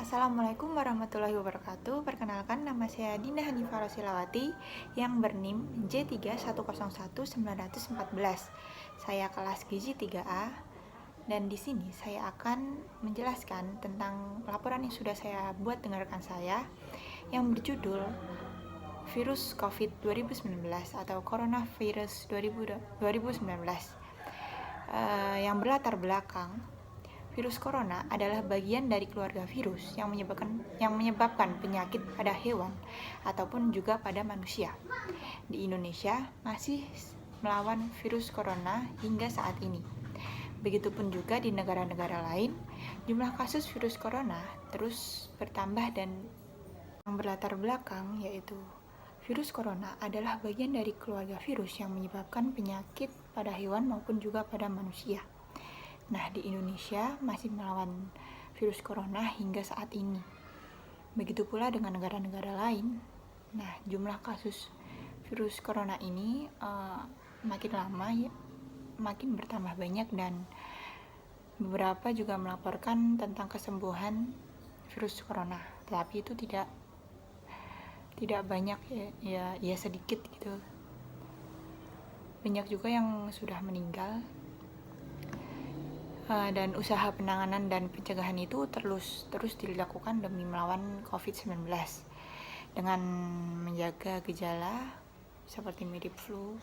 Assalamualaikum warahmatullahi wabarakatuh. Perkenalkan, nama saya Dinda Hanifah Rosilawati yang berNIM J3101914. Saya kelas Gizi 3A dan di sini saya akan menjelaskan tentang laporan yang sudah saya buat dengan rekan saya yang berjudul Virus COVID 2019 atau Coronavirus 2019 yang berlatar belakang virus corona adalah bagian dari keluarga virus yang menyebabkan penyakit pada hewan ataupun juga pada manusia. Di Indonesia masih melawan virus corona hingga saat ini. Begitupun juga di negara-negara lain, jumlah kasus virus corona terus bertambah dan yang berlatar belakang yaitu virus corona adalah bagian dari keluarga virus yang menyebabkan penyakit pada hewan maupun juga pada manusia. Nah, di Indonesia masih melawan virus corona hingga saat ini. Begitu pula dengan negara-negara lain. Nah, jumlah kasus virus corona ini makin lama makin bertambah banyak dan beberapa juga melaporkan tentang kesembuhan virus corona. Tetapi itu tidak banyak ya sedikit gitu. Banyak juga yang sudah meninggal. Dan usaha penanganan dan pencegahan itu terus dilakukan demi melawan COVID-19 dengan menjaga gejala seperti mirip flu.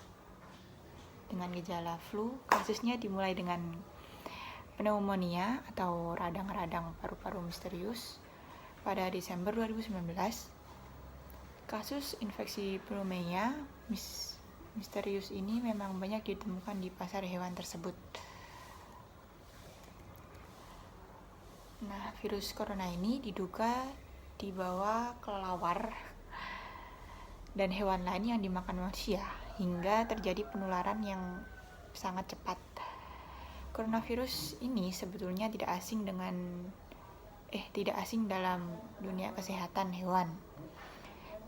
Dengan gejala flu, kasusnya dimulai dengan pneumonia atau radang-radang paru-paru misterius pada Desember 2019. Kasus infeksi pneumonia misterius ini memang banyak ditemukan di pasar hewan tersebut. Nah, virus corona ini diduga dibawa kelelawar dan hewan lain yang dimakan manusia hingga terjadi penularan yang sangat cepat. Coronavirus ini sebetulnya tidak asing dalam dunia kesehatan hewan.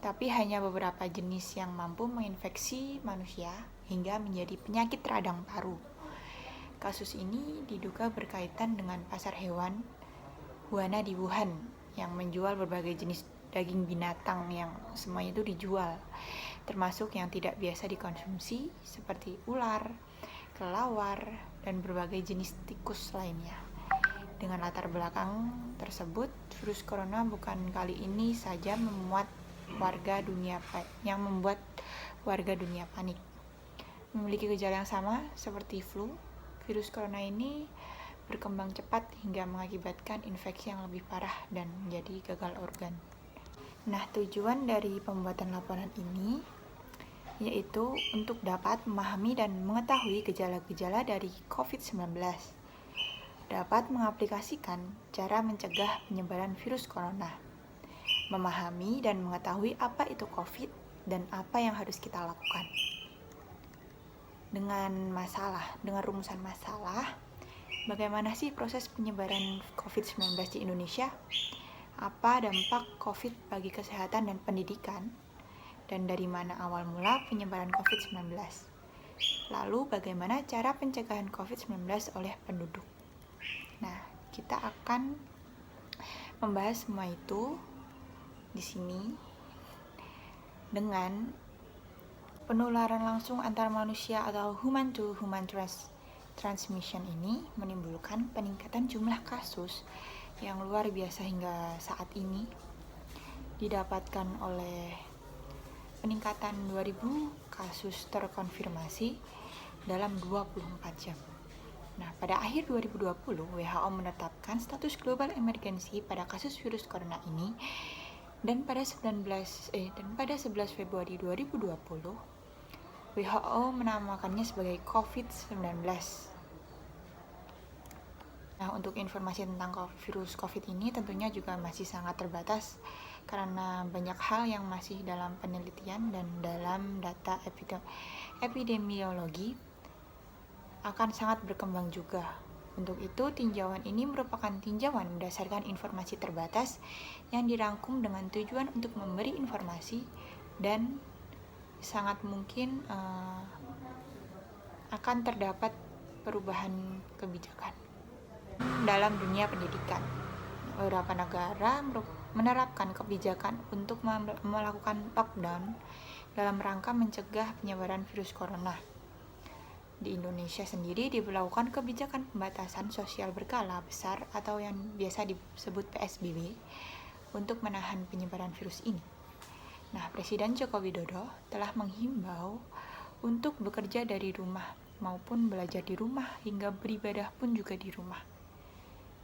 Tapi hanya beberapa jenis yang mampu menginfeksi manusia hingga menjadi penyakit radang paru. Kasus ini diduga berkaitan dengan pasar hewan Huana di Wuhan yang menjual berbagai jenis daging binatang yang semuanya itu dijual, termasuk yang tidak biasa dikonsumsi seperti ular, kelelawar, dan berbagai jenis tikus lainnya. Dengan latar belakang tersebut, virus corona bukan kali ini saja membuat warga dunia panik. Memiliki gejala yang sama seperti flu, virus corona ini berkembang cepat hingga mengakibatkan infeksi yang lebih parah dan menjadi gagal organ. Nah, tujuan dari pembuatan laporan ini yaitu untuk dapat memahami dan mengetahui gejala-gejala dari COVID-19, dapat mengaplikasikan cara mencegah penyebaran virus corona, memahami dan mengetahui apa itu COVID dan apa yang harus kita lakukan. Dengan rumusan masalah, bagaimana sih proses penyebaran COVID-19 di Indonesia? Apa dampak COVID bagi kesehatan dan pendidikan? Dan dari mana awal mula penyebaran COVID-19? Lalu bagaimana cara pencegahan COVID-19 oleh penduduk? Nah, kita akan membahas semua itu di sini dengan penularan langsung antar manusia atau human to human transmission ini menimbulkan peningkatan jumlah kasus yang luar biasa hingga saat ini, didapatkan oleh peningkatan 2000 kasus terkonfirmasi dalam 24 jam. Nah, pada akhir 2020, WHO menetapkan status global emergency pada kasus virus corona ini dan pada 11 Februari 2020 WHO menamakannya sebagai COVID-19. Nah, untuk informasi tentang virus COVID ini tentunya juga masih sangat terbatas karena banyak hal yang masih dalam penelitian dan dalam data epidemiologi akan sangat berkembang juga. Untuk itu, tinjauan ini merupakan tinjauan berdasarkan informasi terbatas yang dirangkum dengan tujuan untuk memberi informasi dan sangat mungkin akan terdapat perubahan kebijakan dalam dunia pendidikan. beberapa negara menerapkan kebijakan untuk melakukan lockdown dalam rangka mencegah penyebaran virus corona. Di Indonesia sendiri diberlakukan kebijakan pembatasan sosial berskala besar atau yang biasa disebut PSBB untuk menahan penyebaran virus ini. Nah, Presiden Joko Widodo telah menghimbau untuk bekerja dari rumah maupun belajar di rumah hingga beribadah pun juga di rumah.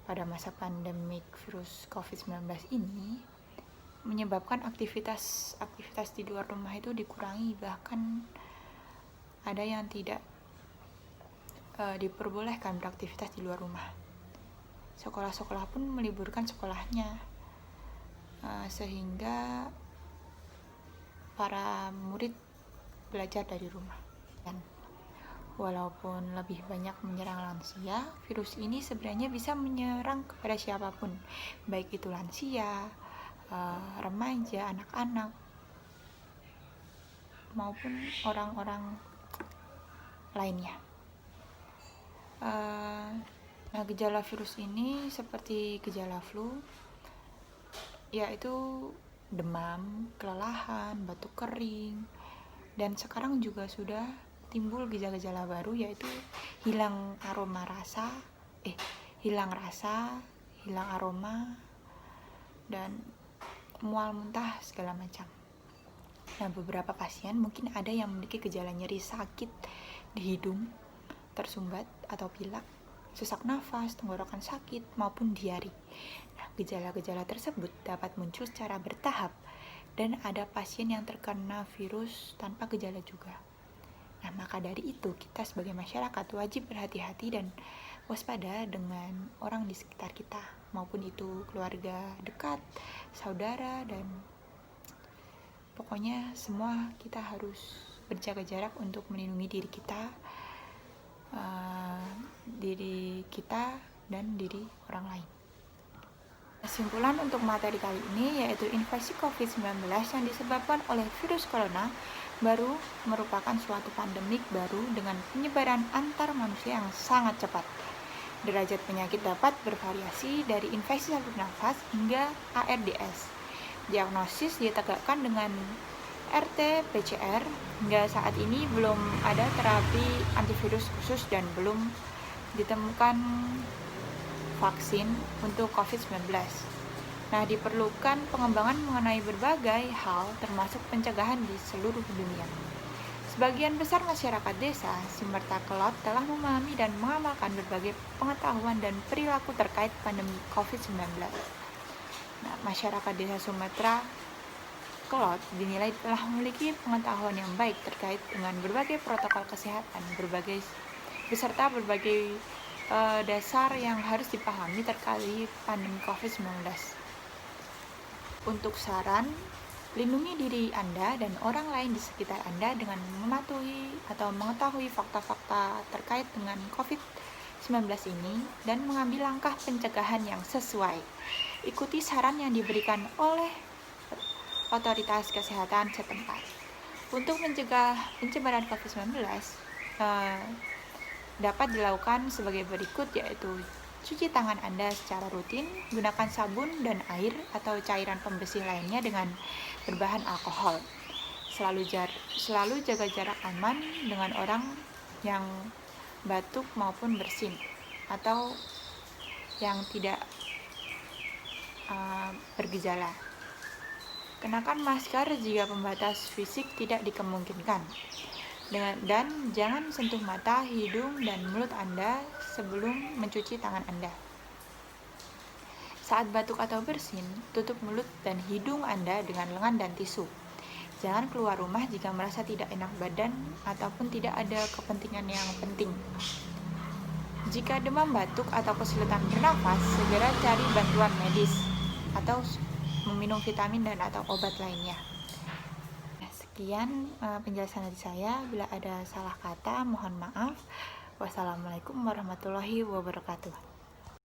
Pada masa pandemik virus COVID-19 ini menyebabkan aktivitas di luar rumah itu dikurangi, bahkan ada yang tidak diperbolehkan beraktivitas di luar rumah. Sekolah-sekolah pun meliburkan sekolahnya, sehingga para murid belajar dari rumah. Dan walaupun lebih banyak menyerang lansia, virus ini sebenarnya bisa menyerang kepada siapapun, baik itu lansia, remaja, anak-anak, maupun orang-orang lainnya. Nah, gejala virus ini seperti gejala flu, yaitu demam, kelelahan, batuk kering, dan sekarang juga sudah timbul gejala-gejala baru, yaitu hilang rasa, hilang aroma, dan mual muntah segala macam. Nah, beberapa pasien mungkin ada yang memiliki gejala nyeri sakit di hidung, tersumbat atau pilek, sesak nafas, tenggorokan sakit, maupun diare. Nah, gejala-gejala tersebut dapat muncul secara bertahap dan ada pasien yang terkena virus tanpa gejala juga. Nah, maka dari itu kita sebagai masyarakat wajib berhati-hati dan waspada dengan orang di sekitar kita, maupun itu keluarga dekat, saudara, dan pokoknya semua kita harus berjaga jarak untuk melindungi diri kita dan diri orang lain. Kesimpulan untuk materi kali ini yaitu infeksi COVID-19 yang disebabkan oleh virus corona baru merupakan suatu pandemik baru dengan penyebaran antar manusia yang sangat cepat. Derajat penyakit dapat bervariasi dari infeksi saluran nafas hingga ARDS. Diagnosis ditegakkan dengan RT-PCR. Hingga saat ini belum ada terapi antivirus khusus dan belum ditemukan vaksin untuk COVID-19. Nah, diperlukan pengembangan mengenai berbagai hal termasuk pencegahan di seluruh dunia. Sebagian besar masyarakat desa Simerta Kelot telah memahami dan mengamalkan berbagai pengetahuan dan perilaku terkait pandemi COVID-19. Nah, masyarakat desa Sumatera Kelot dinilai telah memiliki pengetahuan yang baik terkait dengan berbagai protokol kesehatan, beserta berbagai dasar yang harus dipahami terkait pandemi COVID-19. Untuk saran, lindungi diri Anda dan orang lain di sekitar Anda dengan mematuhi atau mengetahui fakta-fakta terkait dengan COVID-19 ini dan mengambil langkah pencegahan yang sesuai. Ikuti saran yang diberikan oleh otoritas kesehatan setempat. Untuk mencegah penyebaran COVID-19 dapat dilakukan sebagai berikut, yaitu cuci tangan Anda secara rutin, gunakan sabun dan air atau cairan pembersih lainnya dengan berbahan alkohol. Selalu jaga jarak aman dengan orang yang batuk maupun bersin atau yang tidak bergejala. Kenakan masker jika pembatas fisik tidak dikemungkinkan. Dan jangan sentuh mata, hidung, dan mulut Anda sebelum mencuci tangan Anda. Saat batuk atau bersin, tutup mulut dan hidung Anda dengan lengan dan tisu. Jangan keluar rumah jika merasa tidak enak badan ataupun tidak ada kepentingan yang penting. Jika demam, batuk, atau kesulitan bernafas, segera cari bantuan medis atau meminum vitamin dan atau obat lainnya. Sekian penjelasan dari saya. Bila ada salah kata, mohon maaf. Wassalamualaikum warahmatullahi wabarakatuh.